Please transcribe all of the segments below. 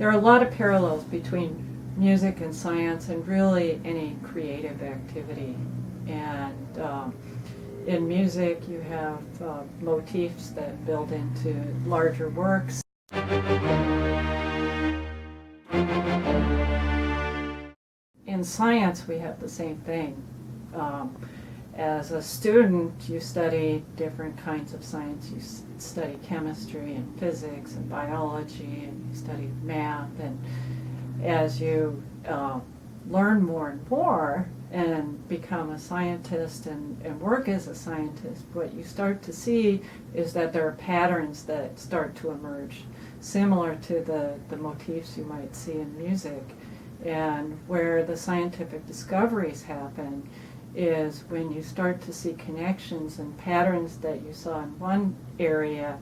there are a lot of parallels between music and science and really any creative activity. And in music you have motifs that build into larger works. In science we have the same thing. As a student, you study different kinds of science. You study chemistry and physics and biology, and you study math. And as you learn more and more and become a scientist and work as a scientist, what you start to see is that there are patterns that start to emerge, similar to the motifs you might see in music. And where the scientific discoveries happen is when you start to see connections and patterns that you saw in one area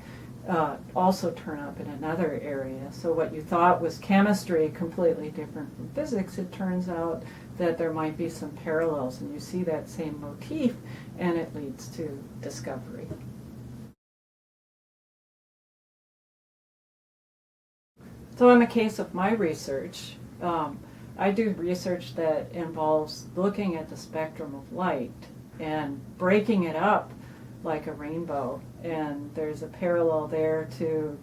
also turn up in another area. So what you thought was chemistry, completely different from physics, it turns out that there might be some parallels, and you see that same motif and it leads to discovery. So in the case of my research, I do research that involves looking at the spectrum of light and breaking it up like a rainbow. And there's a parallel there to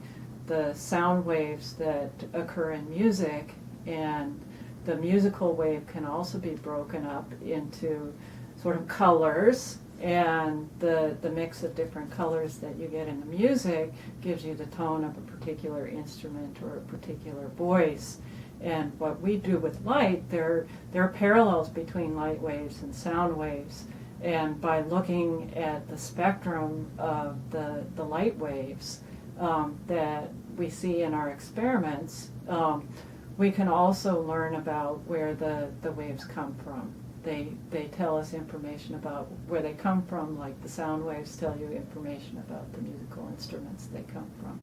the sound waves that occur in music, and the musical wave can also be broken up into sort of colors, and the mix of different colors that you get in the music gives you the tone of a particular instrument or a particular voice. And what we do with light, there are parallels between light waves and sound waves. And by looking at the spectrum of the light waves that we see in our experiments, we can also learn about where the waves come from. They tell us information about where they come from, like the sound waves tell you information about the musical instruments they come from.